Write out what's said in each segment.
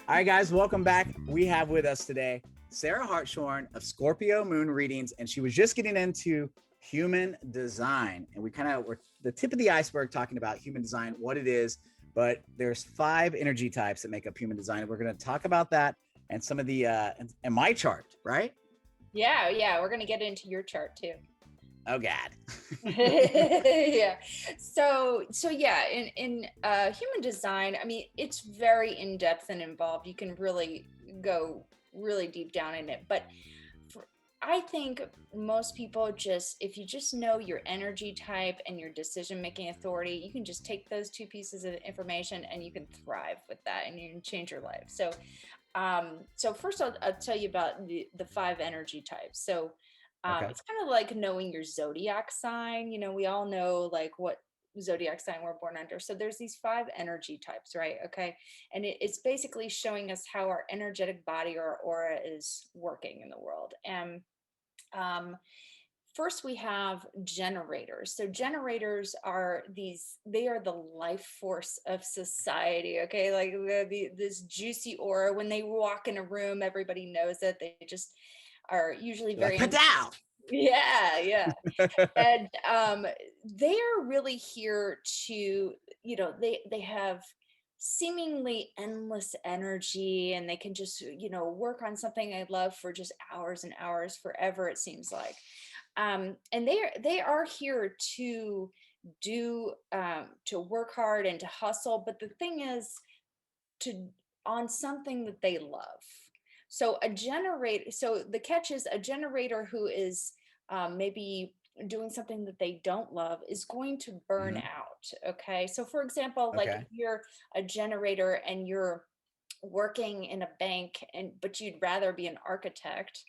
All right, guys, welcome back. We have with us today Sarah Hartshorne of Scorpio Moon Readings, and she was just getting into human design. And we kind of were the tip of the iceberg talking about human design, what it is, but there's 5 energy types that make up human design. We're going to talk about that and some of the, and my chart, right? Yeah, we're going to get into your chart too. Oh God. Yeah. So yeah, in human design, I mean, it's very in depth and involved. You can really go really deep down in it. But I think most people if you just know your energy type and your decision making authority, you can just take those 2 pieces of information and you can thrive with that and you can change your life. So, first I'll tell you about the 5 energy types. So, Okay. it's kind of like knowing your zodiac sign. You know, we all know like what zodiac sign we're born under. So there's these 5 energy types, right? Okay. And it's basically showing us how our energetic body or aura is working in the world. And first we have generators. So generators are they are the life force of society. Okay. Like this juicy aura. When they walk in a room, everybody knows it. They just are usually very Like, down. yeah. And they are really here to, they have seemingly endless energy, and they can just, work on something they love for just hours and hours, forever, it seems like. And they are here to to work hard and to hustle, but the thing is, to on something that they love. So the catch is, a generator who is maybe doing something that they don't love is going to burn out. Okay. So for example, like if you're a generator and you're working in a bank, but you'd rather be an architect,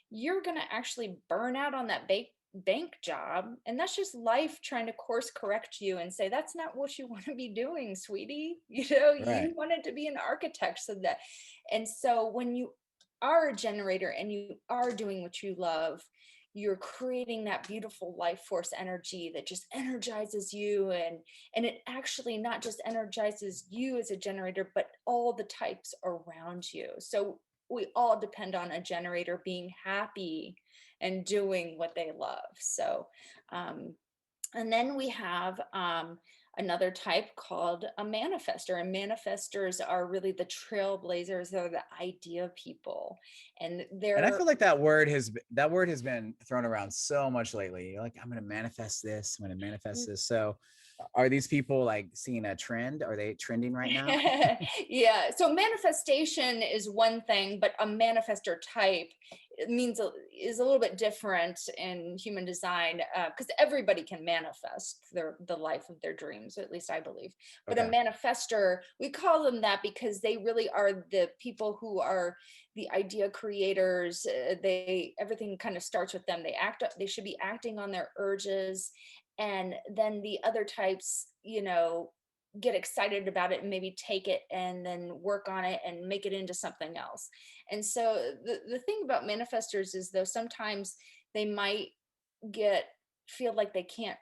you're going to actually burn out on that bank job, and that's just life trying to course correct you and say that's not what you want to be doing, sweetie. Right. You wanted to be an architect. So when you are a generator and you are doing what you love, you're creating that beautiful life force energy that just energizes you, and it actually not just energizes you as a generator, but all the types around you. So we all depend on a generator being happy and doing what they love. So and then we have another type called a manifester, and manifestors are really the trailblazers. They're the idea people, and And I they're feel like that word has been thrown around so much lately. You're like, I'm going to manifest this. I'm going to manifest this. So are these people like seeing a trend? Are they trending right now? Yeah. So manifestation is one thing, but a manifestor type is a little bit different in human design, because everybody can manifest the life of their dreams, at least I believe. But a manifestor, we call them that because they really are the people who are the idea creators. Everything kind of starts with them. They should be acting on their urges, and then the other types, get excited about it and maybe take it and then work on it and make it into something else. And so the thing about manifestors is, though, sometimes they might feel like they can't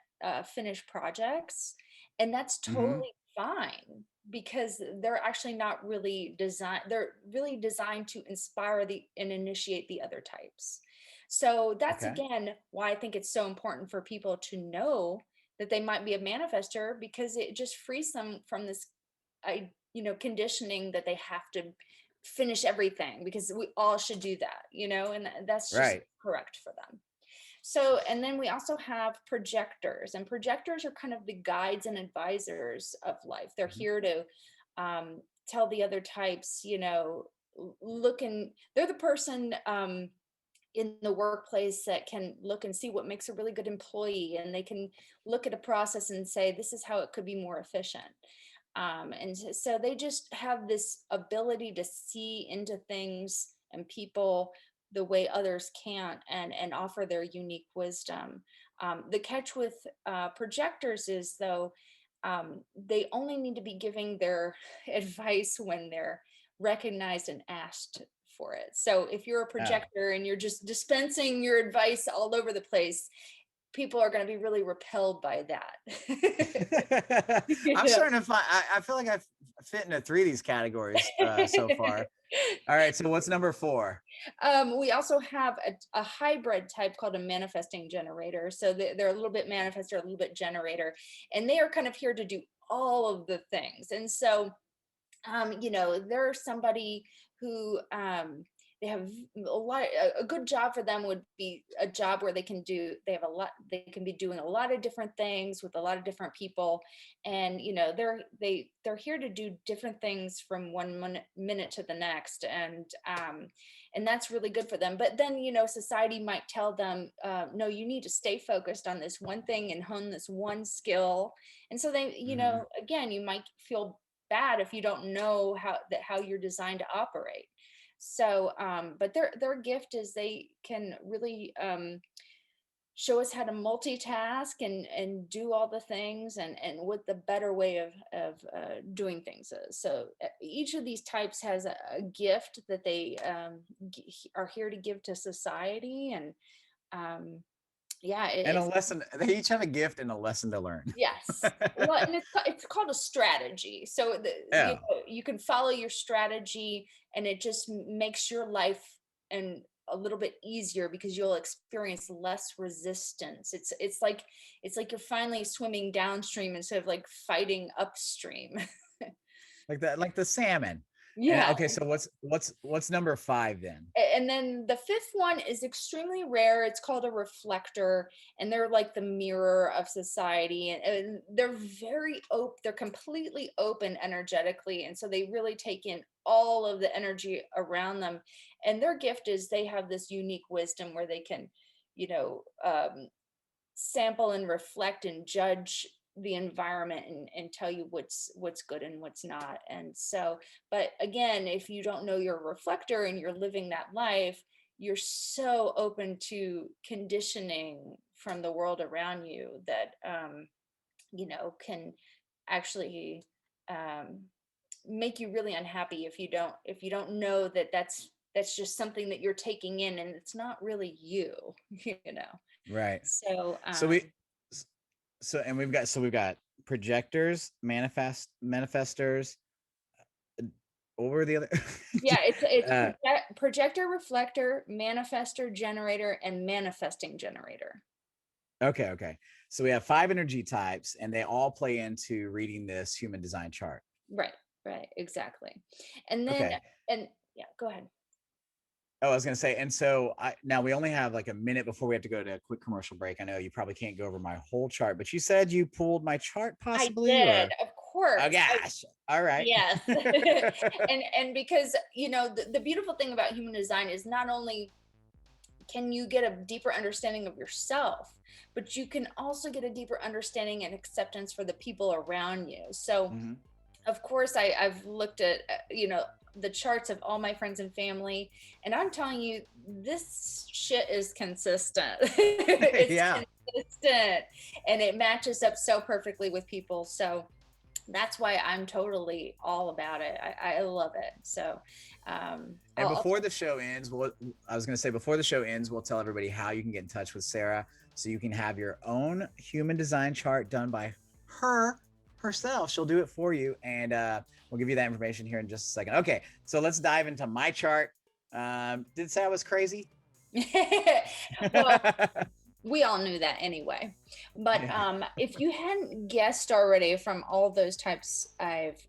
finish projects, and that's totally fine, because they're actually not really designed. They're really designed to inspire and initiate the other types. So that's again why I think it's so important for people to know that they might be a manifestor, because it just frees them from this conditioning that they have to finish everything, because we all should do that, and that's just correct for them. So, and then we also have projectors, and projectors are kind of the guides and advisors of life. They're here to tell the other types, they're the person in the workplace that can look and see what makes a really good employee, and they can look at a process and say, this is how it could be more efficient. And so they just have this ability to see into things and people the way others can't, and offer their unique wisdom. The catch with projectors is, though, they only need to be giving their advice when they're recognized and asked for it. So if you're a projector and you're just dispensing your advice all over the place, people are going to be really repelled by that. I'm starting to find, I feel like I fit into 3 of these categories so far. All right, so what's number 4? We also have a hybrid type called a manifesting generator. So they're a little bit manifestor, a little bit generator, and they are kind of here to do all of the things. And so, they're somebody who they have a good job for them would be a job where they can be doing a lot of different things with a lot of different people. And they're here to do different things from one minute to the next. And that's really good for them. But then society might tell them, no, you need to stay focused on this one thing and hone this one skill. And so they again, you might feel bad if you don't know how you're designed to operate. So, but their gift is they can really show us how to multitask and do all the things and what the better way of doing things is. So each of these types has a gift that they are here to give to society. And and a lesson. They each have a gift and a lesson to learn. Yes. Well, and it's called a strategy. So you can follow your strategy, and it just makes your life and a little bit easier because you'll experience less resistance. It's like you're finally swimming downstream instead of like fighting upstream. Like that, like the salmon. Yeah. And, okay, so what's number 5 then? And then the 5th one is extremely rare. It's called a reflector, and they're like the mirror of society, and they're very open. They're completely open energetically, and so they really take in all of the energy around them. And their gift is they have this unique wisdom where they can, sample and reflect and judge the environment and tell you what's good and what's not. And so, but again, if you don't know you're a reflector and you're living that life, you're so open to conditioning from the world around you that can actually make you really unhappy if you don't know that that's just something that you're taking in and it's not really you. Right. So and we've got projectors, manifestors. What were the other? Yeah, it's projector, reflector, manifestor, generator, and manifesting generator. Okay. So we have 5 energy types, and they all play into reading this human design chart. Right, exactly. And then, and yeah, go ahead. Oh, I was going to say, and so now we only have like a minute before we have to go to a quick commercial break. I know you probably can't go over my whole chart, but you said you pulled my chart possibly? I did, of course. Oh gosh. All right. Yes. and because, the beautiful thing about human design is not only can you get a deeper understanding of yourself, but you can also get a deeper understanding and acceptance for the people around you. So of course I've looked at, the charts of all my friends and family, and I'm telling you, this shit is consistent. It's consistent, and it matches up so perfectly with people. So that's why I'm totally all about it. I love it. So and before the show ends, we'll tell everybody how you can get in touch with Sarah so you can have your own human design chart done by herself. She'll do it for you, and we'll give you that information here in just a second. Okay, so let's dive into my chart. Did it say I was crazy? Well, we all knew that anyway. But if you hadn't guessed already from all those types I've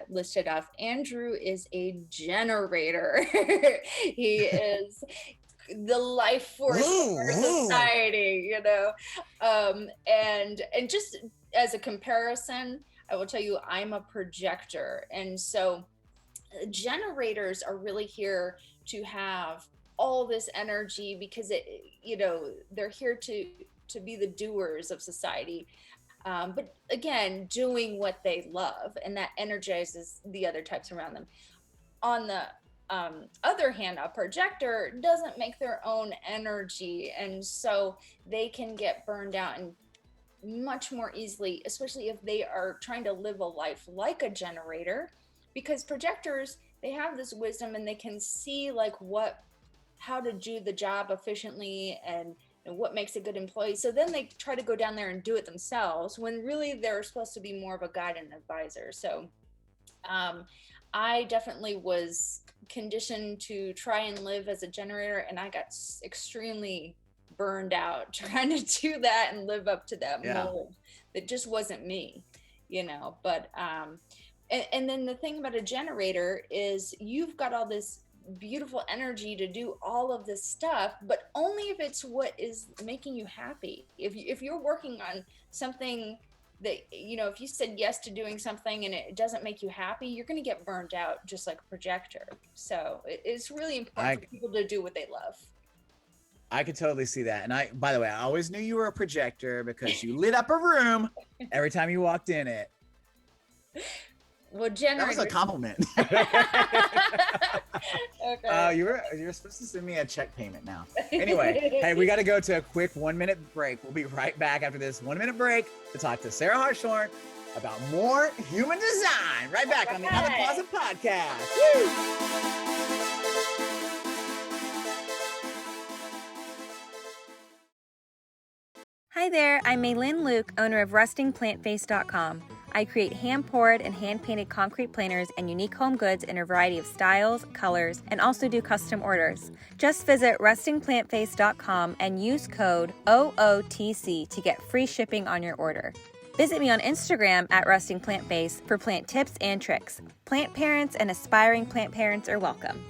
listed off, Andrew is a generator. He is the life force of our society, and just as a comparison, I will tell you I'm a projector, and so generators are really here to have all this energy because they're here to be the doers of society, but again, doing what they love, and that energizes the other types around them. On the other hand, a projector doesn't make their own energy, and so they can get burned out and much more easily, especially if they are trying to live a life like a generator, because projectors, they have this wisdom and they can see like how to do the job efficiently and what makes a good employee. So then they try to go down there and do it themselves when really they're supposed to be more of a guide and advisor. So I definitely was conditioned to try and live as a generator, and I got extremely burned out trying to do that and live up to that mold. That just wasn't me, but and then the thing about a generator is you've got all this beautiful energy to do all of this stuff, but only if it's what is making you happy. If you're working on something that, if you said yes to doing something and it doesn't make you happy, you're going to get burned out just like a projector. So it's really important for people to do what they love. I could totally see that. And by the way, I always knew you were a projector because you lit up a room every time you walked in it. Well, that was a compliment. Okay. You're supposed to send me a check payment now. Anyway, hey, we got to go to a quick 1 minute break. We'll be right back after this 1 minute break to talk to Sarah HARTSHORNE about more human design. Right back on the Out of the Closet podcast. Woo! Hi there, I'm Maylin Luke, owner of RustingPlantFace.com. I create hand-poured and hand-painted concrete planters and unique home goods in a variety of styles, colors, and also do custom orders. Just visit RustingPlantFace.com and use code OOTC to get free shipping on your order. Visit me on Instagram at RustingPlantFace for plant tips and tricks. Plant parents and aspiring plant parents are welcome.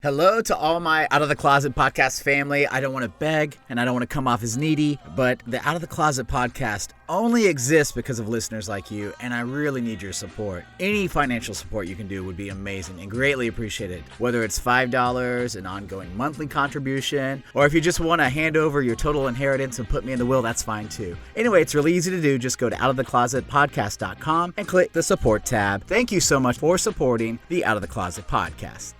Hello to all my Out of the Closet podcast family. I don't want to beg and I don't want to come off as needy, but the Out of the Closet podcast only exists because of listeners like you, and I really need your support. Any financial support you can do would be amazing and greatly appreciated. Whether it's $5, an ongoing monthly contribution, or if you just want to hand over your total inheritance and put me in the will, that's fine too. Anyway, it's really easy to do. Just go to outoftheclosetpodcast.com and click the support tab. Thank you so much for supporting the Out of the Closet podcast.